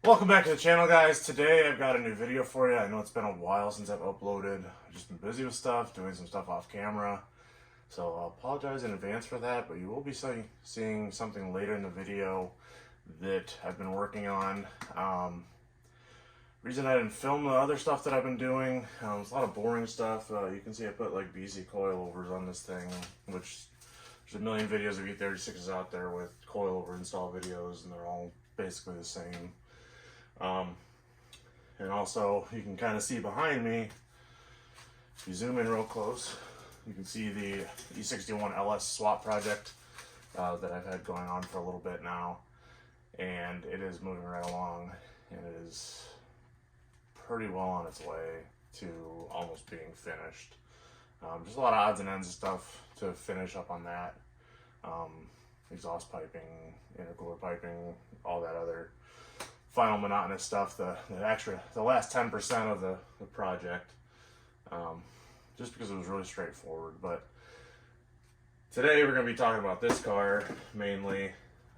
Welcome back to the channel, guys. Today I've got a new video for you. I know it's been a while since I've uploaded. I've just been busy with stuff, doing some stuff off camera. So I'll apologize in advance for that, but you will be seeing something later in the video that I've been working on. Reason I didn't film the other stuff that I've been doing, it's a lot of boring stuff. You can see I put like BC coilovers on this thing, which there's a million videos of E36s out there with coilover install videos, and they're all basically the same. And also you can kind of see behind me, if you zoom in real close, you can see the E61 LS swap project that I've had going on for a little bit now, and it is moving right along, and it is pretty well on its way to almost being finished. Just a lot of odds and ends of stuff to finish up on that. Exhaust piping, intercooler piping, all that other final monotonous stuff, the last 10% of the project, just because it was really straightforward. But today we're going to be talking about this car mainly.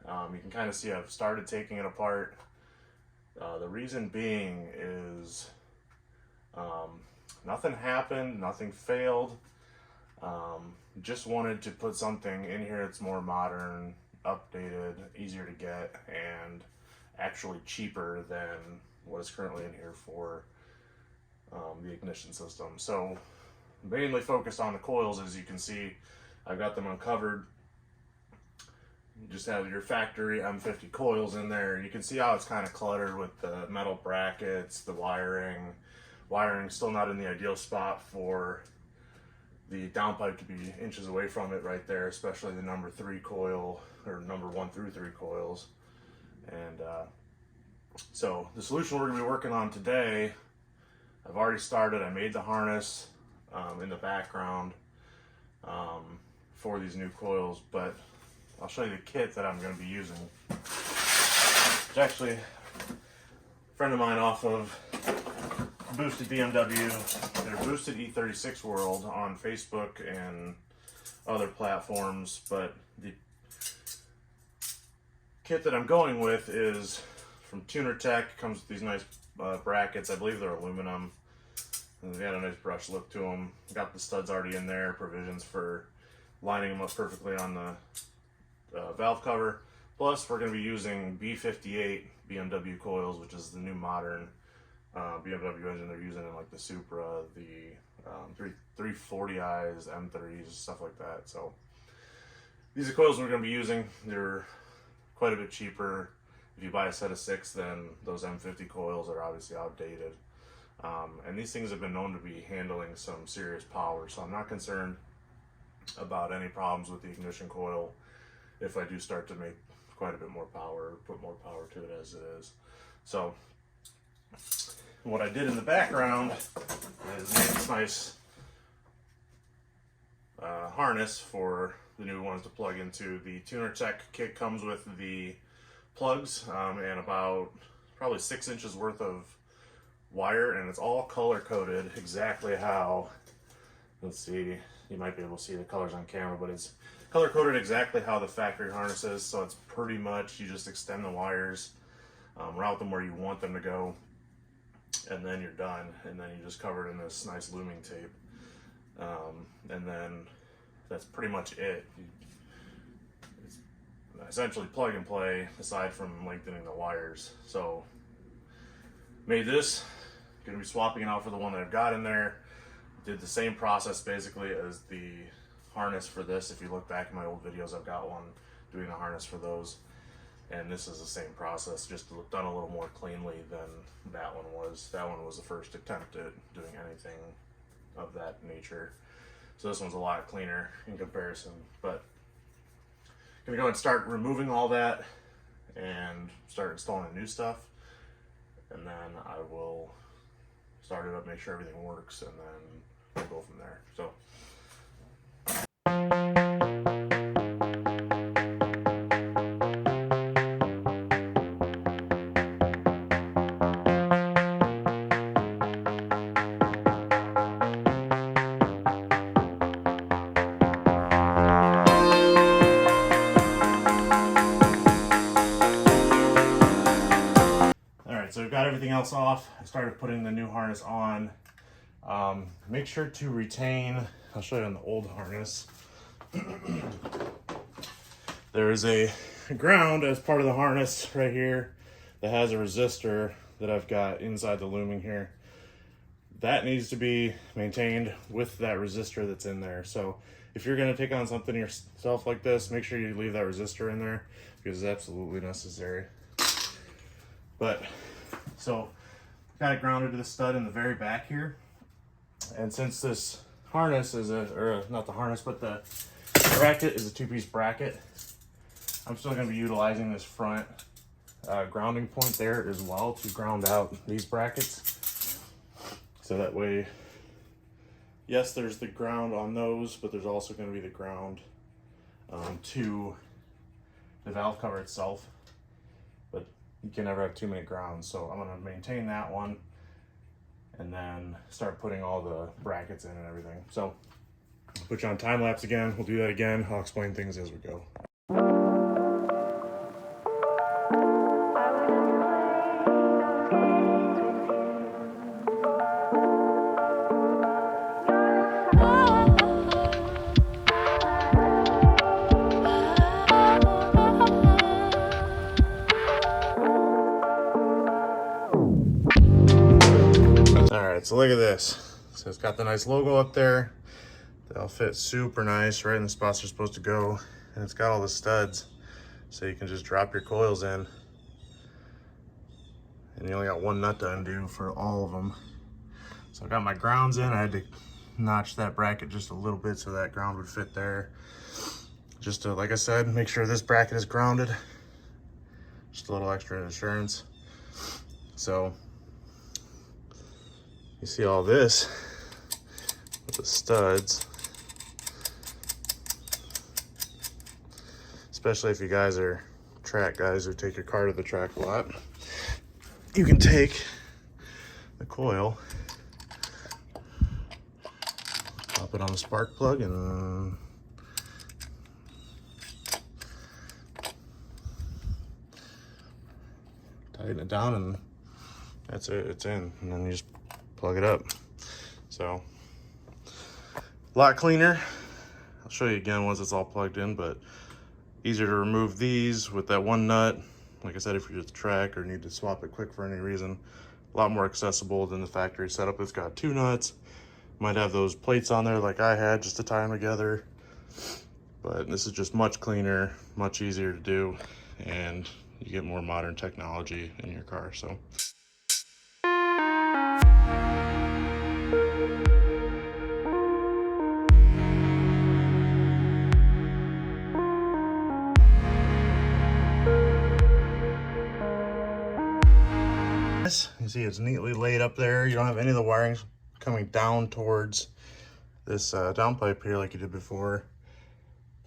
You can kind of see I've started taking it apart. The reason being is nothing happened, nothing failed. Just wanted to put something in here that's more modern, updated, easier to get, and actually cheaper than what is currently in here for the ignition system. So mainly focused on the coils. As you can see, I've got them uncovered. You just have your factory M50 coils in there. You can see how it's kind of cluttered with the metal brackets, the wiring still not in the ideal spot for the downpipe to be inches away from it right there, especially the number 3 coil, or number 1 through 3 coils. And so the solution we're going to be working on today, I've already started. I made the harness in the background for these new coils, but I'll show you the kit that I'm going to be using. It's actually a friend of mine off of Boosted BMW, their Boosted E36 World on Facebook and other platforms, but the kit that I'm going with is from Tuner Tech. Comes with these nice brackets. I believe they're aluminum, and they got a nice brush look to them. Got the studs already in there, provisions for lining them up perfectly on the valve cover. Plus, we're going to be using B58 BMW coils, which is the new modern BMW engine they're using in like the Supra, the 340i's, M3s, stuff like that. So these are coils we're going to be using. They're quite a bit cheaper. If you buy a set of 6, then those M50 coils are obviously outdated. And these things have been known to be handling some serious power, so I'm not concerned about any problems with the ignition coil if I do start to make quite a bit more power, put more power to it as it is. So what I did in the background is make this nice harness for the new ones to plug into. The Tuner Tech kit comes with the plugs and about probably 6 inches worth of wire, and it's all color coded exactly how, let's see, you might be able to see the colors on camera, but it's color coded exactly how the factory harness is. So it's pretty much, you just extend the wires, route them where you want them to go, and then you're done, and then you just cover it in this nice looming tape, and then that's pretty much it. It's essentially plug and play aside from lengthening the wires. So made this, gonna be swapping it out for the one that I've got in there. Did the same process basically as the harness for this. If you look back in my old videos, I've got one doing the harness for those, and this is the same process, just done a little more cleanly than that one was. That one was the first attempt at doing anything of that nature, so this one's a lot cleaner in comparison. But I'm gonna go ahead and start removing all that and start installing the new stuff, and then I will start it up, make sure everything works, and then we'll go from there. So got everything else off, I started putting the new harness on. Make sure to retain, I'll show you on the old harness. There is a ground as part of the harness right here that has a resistor that I've got inside the looming here. That needs to be maintained with that resistor that's in there. So if you're gonna take on something yourself like this, make sure you leave that resistor in there because it's absolutely necessary. But, so got it grounded to the stud in the very back here. And since this harness is not the harness, but the bracket is a 2-piece bracket, I'm still going to be utilizing this front grounding point there as well to ground out these brackets. So that way, yes, there's the ground on those, but there's also going to be the ground to the valve cover itself. But you can never have too many grounds. So I'm going to maintain that one and then start putting all the brackets in and everything. So I'll put you on time lapse again. We'll do that again. I'll explain things as we go. So look at this. So it's got the nice logo up there. They'll fit super nice right in the spots they're supposed to go. And it's got all the studs. So you can just drop your coils in. And you only got one nut to undo for all of them. So I got my grounds in. I had to notch that bracket just a little bit so that ground would fit there. Just to, like I said, make sure this bracket is grounded. Just a little extra insurance. So you see all this with the studs, especially if you guys are track guys who take your car to the track a lot. You can take the coil, pop it on the spark plug, and tighten it down, and that's it, it's in. And then you just plug it up. So a lot cleaner. I'll show you again once it's all plugged in, but easier to remove these with that one nut. Like I said, if you're at the track or need to swap it quick for any reason, a lot more accessible than the factory setup. It's got 2 nuts. Might have those plates on there like I had just to tie them together. But this is just much cleaner, much easier to do, and you get more modern technology in your car. So you see it's neatly laid up there. You don't have any of the wiring coming down towards this downpipe here like you did before.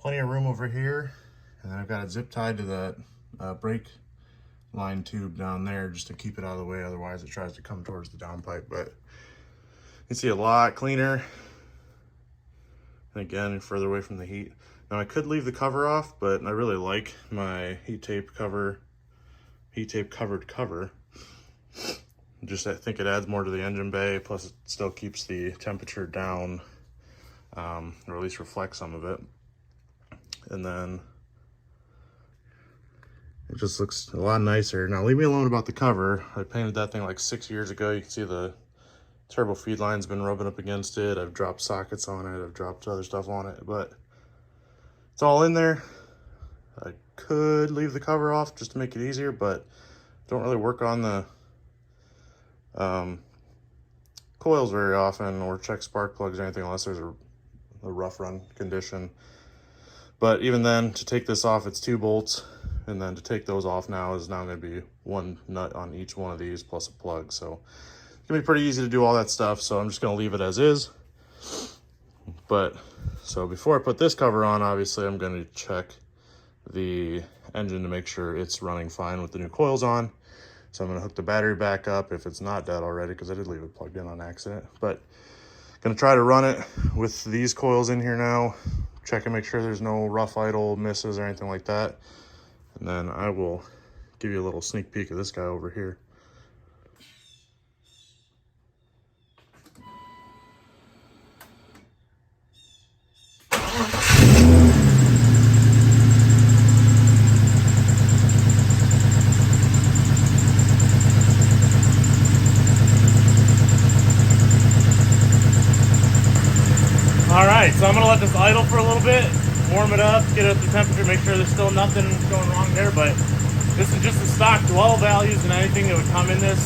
Plenty of room over here, and then I've got it zip tied to that brake line tube down there just to keep it out of the way, otherwise it tries to come towards the downpipe. But you can see a lot cleaner, and again, further away from the heat. Now I could leave the cover off, but I really like my heat tape covered cover. Just I think it adds more to the engine bay, plus it still keeps the temperature down, or at least reflects some of it. And then it just looks a lot nicer. Now leave me alone about the cover. I painted that thing like 6 years ago. You can see the turbo feed line's been rubbing up against it. I've dropped sockets on it. I've dropped other stuff on it, but it's all in there. I could leave the cover off just to make it easier, but don't really work on the coils very often or check spark plugs or anything unless there's a rough run condition. But even then, to take this off, it's 2 bolts, and then to take those off now is now going to be 1 nut on each one of these plus a plug. So it's going to be pretty easy to do all that stuff, so I'm just going to leave it as is. But so before I put this cover on, obviously I'm going to check the engine to make sure it's running fine with the new coils on. So I'm going to hook the battery back up if it's not dead already, because I did leave it plugged in on accident. But I'm going to try to run it with these coils in here now, check and make sure there's no rough idle misses or anything like that. And then I will give you a little sneak peek of this guy over here. so I'm gonna let this idle for a little bit, warm it up, get it at the temperature, make sure there's still nothing going wrong there. But this is just the stock dwell values and anything that would come in this.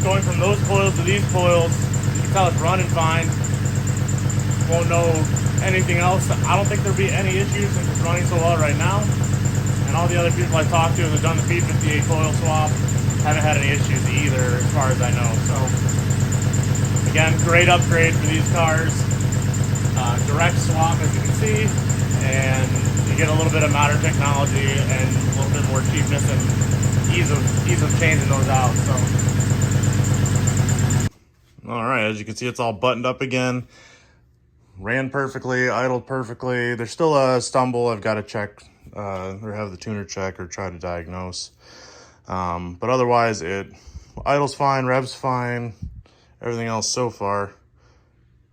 Going from those coils to these coils, you can tell it's running fine. Won't know anything else. I don't think there'll be any issues since it's running so well right now. And all the other people I talked to that have done the B58 coil swap haven't had any issues either, as far as I know. So again, great upgrade for these cars. Direct swap, as you can see, and you get a little bit of modern technology and a little bit more cheapness and ease of changing those out. So, all right, as you can see, it's all buttoned up again. Ran perfectly, idled perfectly. There's still a stumble I've got to check or have the tuner check or try to diagnose. But otherwise, it idles fine, revs fine, everything else so far.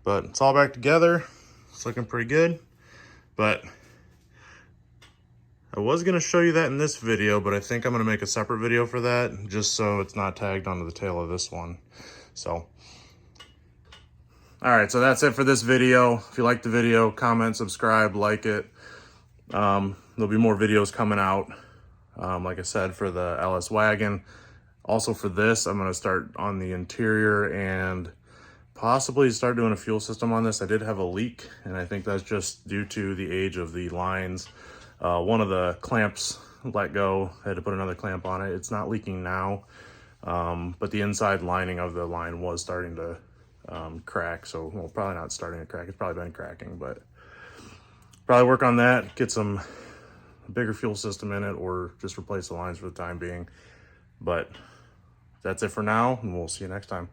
But it's all back together. It's looking pretty good. But I was going to show you that in this video, but I think I'm going to make a separate video for that, just so it's not tagged onto the tail of this one. So, all right, so that's it for this video. If you liked the video, comment, subscribe, like it. There'll be more videos coming out. Like I said, for the LS wagon. Also for this, I'm going to start on the interior and possibly start doing a fuel system on this. I did have a leak, and I think that's just due to the age of the lines. One of the clamps let go. I had to put another clamp on it. It's not leaking now, but the inside lining of the line was starting to crack. So, well, probably not starting to crack. It's probably been cracking, but probably work on that, get some bigger fuel system in it, or just replace the lines for the time being. But that's it for now, and we'll see you next time.